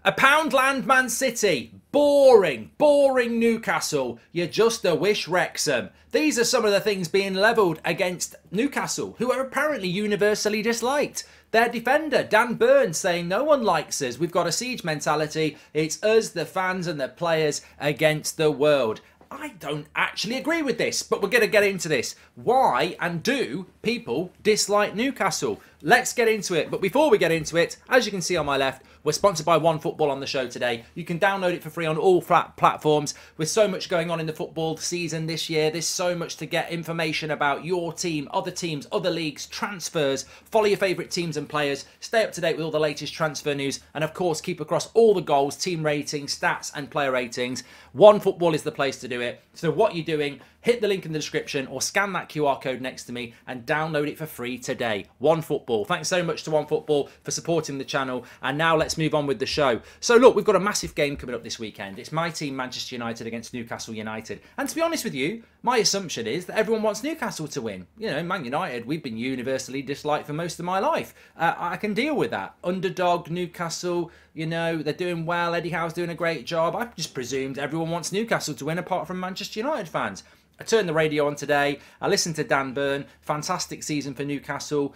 A Poundland Man City. Boring. Boring Newcastle. You just a wish Wrexham. These are some of the things being levelled against Newcastle, who are apparently universally disliked. Their defender, Dan Burns, saying no one likes us. We've got a siege mentality. It's us, the fans and the players, against the world. I don't actually agree with this, but we're going to get into this. Why and do people dislike Newcastle? Let's get into it. But before we get into it, as you can see on my left, we're sponsored by OneFootball on the show today. You can download it for free on all platforms. With so much going on in the football season this year, there's so much to get information about your team, other leagues, transfers. Follow your favourite teams and players. Stay up to date with all the latest transfer news. And of course, keep across all the goals, team ratings, stats and player ratings. OneFootball is the place to do it. So what you're doing, hit the link in the description or scan that QR code next to me and download it for free today. OneFootball. Thanks so much to OneFootball for supporting the channel. And now let's move on with the show. So look, we've got a massive game coming up this weekend. It's my team, Manchester United, against Newcastle United. And to be honest with you, my assumption is that everyone wants Newcastle to win. You know, Man United, we've been universally disliked for most of my life. I can deal with that. Underdog, Newcastle, you know, they're doing well. Eddie Howe's doing a great job. I've just presumed everyone wants Newcastle to win apart from Manchester United fans. I turned the radio on today. I listened to Dan Burn. Fantastic season for Newcastle.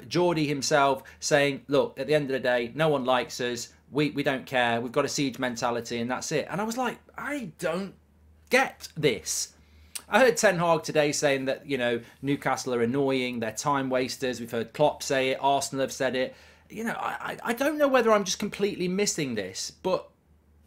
Geordie himself saying, look, at the end of the day, no one likes us. We don't care. We've got a siege mentality and that's it. And I was like, I don't get this. I heard Ten Hag today saying that, you know, Newcastle are annoying. They're time wasters. We've heard Klopp say it. Arsenal have said it. You know, I don't know whether I'm just completely missing this. But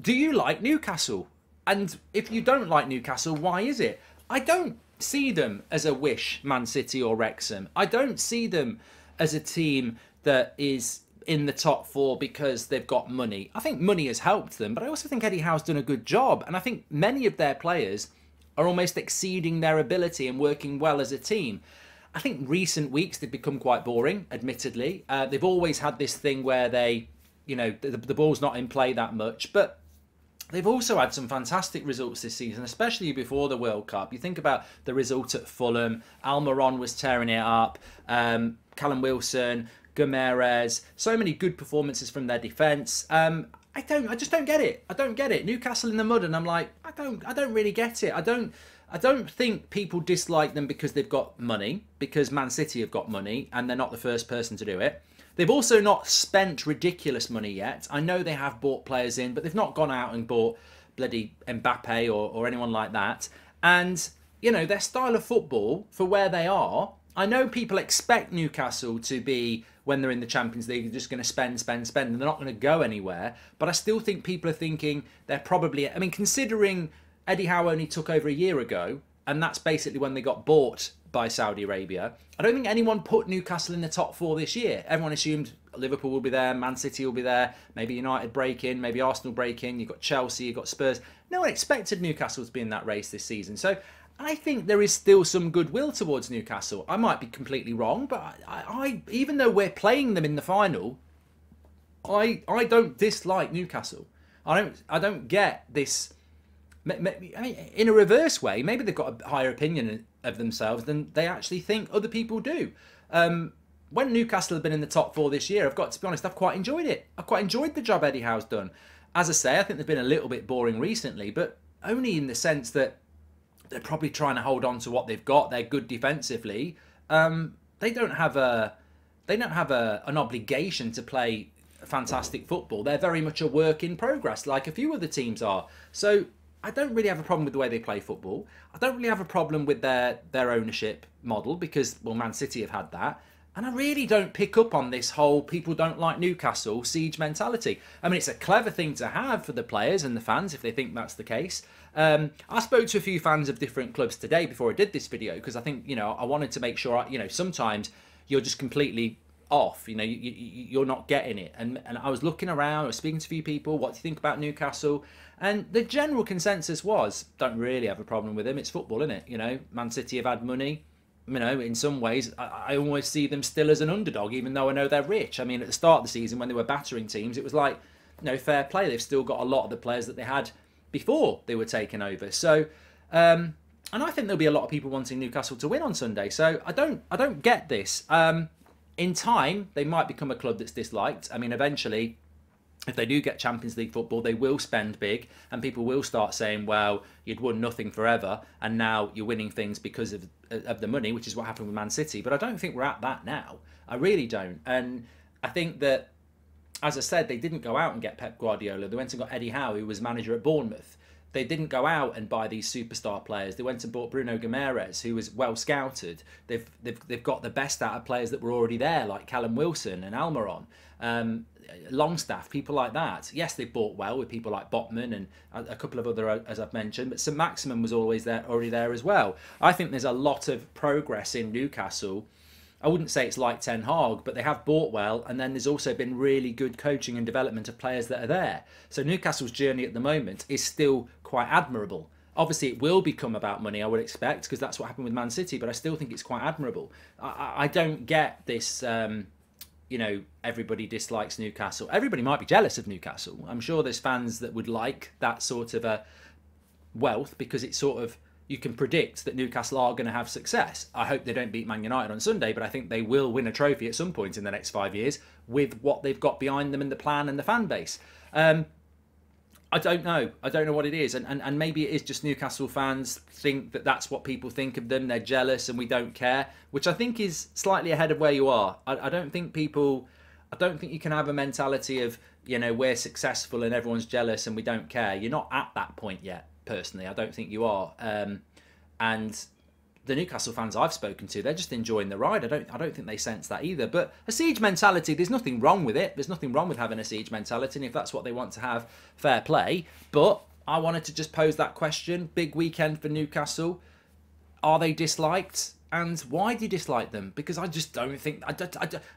do you like Newcastle? And if you don't like Newcastle, why is it? I don't see them as a wish Man City or Wrexham. I don't see them as a team that is in the top four because they've got money. I think money has helped them, but I also think Eddie Howe's done a good job. And I think many of their players are almost exceeding their ability and working well as a team. I think recent weeks they've become quite boring, admittedly. They've always had this thing where they, you know, the ball's not in play that much, but they've also had some fantastic results this season, especially before the World Cup. You think about the result at Fulham. Almiron was tearing it up. Callum Wilson, Gomes. So many good performances from their defence. I just don't get it. I don't get it. Newcastle in the mud, and I'm like, I don't really get it. I don't think people dislike them because they've got money, because Man City have got money, and they're not the first person to do it. They've also not spent ridiculous money yet. I know they have bought players in, but they've not gone out and bought bloody Mbappe or anyone like that. And, you know, their style of football, for where they are, I know people expect Newcastle to be, when they're in the Champions League, they're just going to spend, and they're not going to go anywhere. But I still think people are thinking they're probably, I mean, considering Eddie Howe only took over a year ago, and that's basically when they got bought by Saudi Arabia. I don't think anyone put Newcastle in the top four this year. Everyone assumed Liverpool will be there, Man City will be there, maybe United break in, maybe Arsenal break in, you've got Chelsea, you've got Spurs. No one expected Newcastle to be in that race this season. So I think there is still some goodwill towards Newcastle. I might be completely wrong, but I even though we're playing them in the final, I don't dislike Newcastle. I don't get this. I mean, in a reverse way, maybe they've got a higher opinion of themselves than they actually think other people do. When Newcastle have been in the top four this year, I've got to be honest, I've quite enjoyed it. I've quite enjoyed the job Eddie Howe's done. As I say, I think they've been a little bit boring recently, but only in the sense that they're probably trying to hold on to what they've got. They're good defensively. They don't have an obligation to play fantastic football. They're very much a work in progress, like a few other teams are. So I don't really have a problem with the way they play football. I don't really have a problem with their ownership model because, well, Man City have had that. And I really don't pick up on this whole people don't like Newcastle siege mentality. I mean, it's a clever thing to have for the players and the fans if they think that's the case. I spoke to a few fans of different clubs today before I did this video because I think, you know, I wanted to make sure, you know, sometimes you're just completely off, you know, you're not getting it. And I was looking around, I was speaking to a few people, what do you think about Newcastle? And the general consensus was, don't really have a problem with them. It's football, isn't it? You know, Man City have had money. You know, in some ways, I almost see them still as an underdog, even though I know they're rich. I mean, at the start of the season, when they were battering teams, it was like, you know, fair play. They've still got a lot of the players that they had before they were taken over. So, and I think there'll be a lot of people wanting Newcastle to win on Sunday. So I don't get this. In time, they might become a club that's disliked. I mean, eventually, if they do get Champions League football, they will spend big, and people will start saying, well, you'd won nothing forever, and now you're winning things because of the money, which is what happened with Man City. But I don't think we're at that now. I really don't. And I think that, as I said, they didn't go out and get Pep Guardiola. They went and got Eddie Howe, who was manager at Bournemouth. They didn't go out and buy these superstar players. They went and bought Bruno Guimaraes, who was well scouted. They've got the best out of players that were already there, like Callum Wilson and Almiron, Longstaff, people like that. Yes, they bought well with people like Botman and a couple of other, as I've mentioned, but St Maximin was already there as well. I think there's a lot of progress in Newcastle. I wouldn't say it's like Ten Hag, but they have bought well, and then there's also been really good coaching and development of players that are there. So Newcastle's journey at the moment is still quite admirable. Obviously, it will become about money, I would expect, because that's what happened with Man City, but I still think it's quite admirable. I don't get this, everybody dislikes Newcastle. Everybody might be jealous of Newcastle. I'm sure there's fans that would like that sort of a wealth, because it's sort of, you can predict that Newcastle are going to have success. I hope they don't beat Man United on Sunday, but I think they will win a trophy at some point in the next 5 years with what they've got behind them and the plan and the fan base. I don't know. I don't know what it is. And maybe it is just Newcastle fans think that that's what people think of them. They're jealous and we don't care, which I think is slightly ahead of where you are. I don't think you can have a mentality of, we're successful and everyone's jealous and we don't care. You're not at that point yet. Personally, I don't think you are, and the Newcastle fans I've spoken to, they're just enjoying the ride. I don't think they sense that either. But a siege mentality, there's nothing wrong with it. There's nothing wrong with having a siege mentality, and if that's what they want to have, fair play. But I wanted to just pose that question. Big weekend for Newcastle. Are they disliked? And why do you dislike them? Because I just don't think,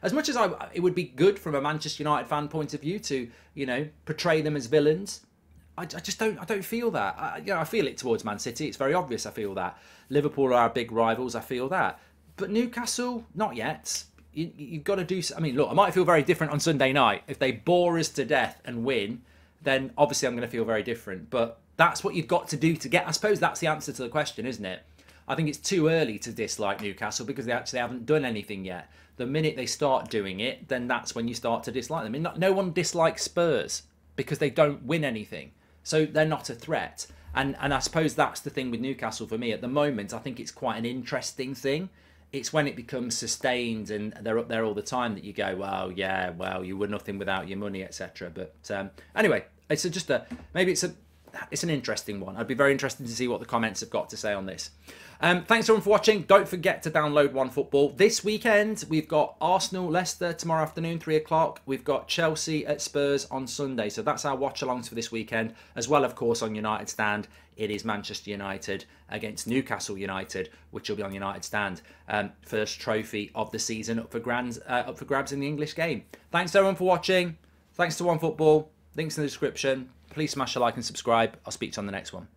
as much as it would be good from a Manchester United fan point of view to, portray them as villains. I don't feel that. I feel it towards Man City. It's very obvious I feel that. Liverpool are our big rivals. I feel that. But Newcastle, not yet. You've got to do... I mean, look, I might feel very different on Sunday night. If they bore us to death and win, then obviously I'm going to feel very different. But that's what you've got to do to get... I suppose that's the answer to the question, isn't it? I think it's too early to dislike Newcastle because they actually haven't done anything yet. The minute they start doing it, then that's when you start to dislike them. I mean, no one dislikes Spurs because they don't win anything. So they're not a threat. And I suppose that's the thing with Newcastle for me. At the moment, I think it's quite an interesting thing. It's when it becomes sustained and they're up there all the time that you go, well, yeah, well, you were nothing without your money, etc. But anyway, it's an interesting one. I'd be very interested to see what the comments have got to say on this. Thanks everyone for watching. Don't forget to download OneFootball. This weekend, we've got Arsenal, Leicester tomorrow afternoon, 3 o'clock. We've got Chelsea at Spurs on Sunday. So that's our watch-alongs for this weekend. As well, of course, on United Stand, it is Manchester United against Newcastle United, which will be on United Stand. First trophy of the season up for grabs in the English game. Thanks everyone for watching. Thanks to OneFootball. Links in the description. Please smash a like and subscribe. I'll speak to you on the next one.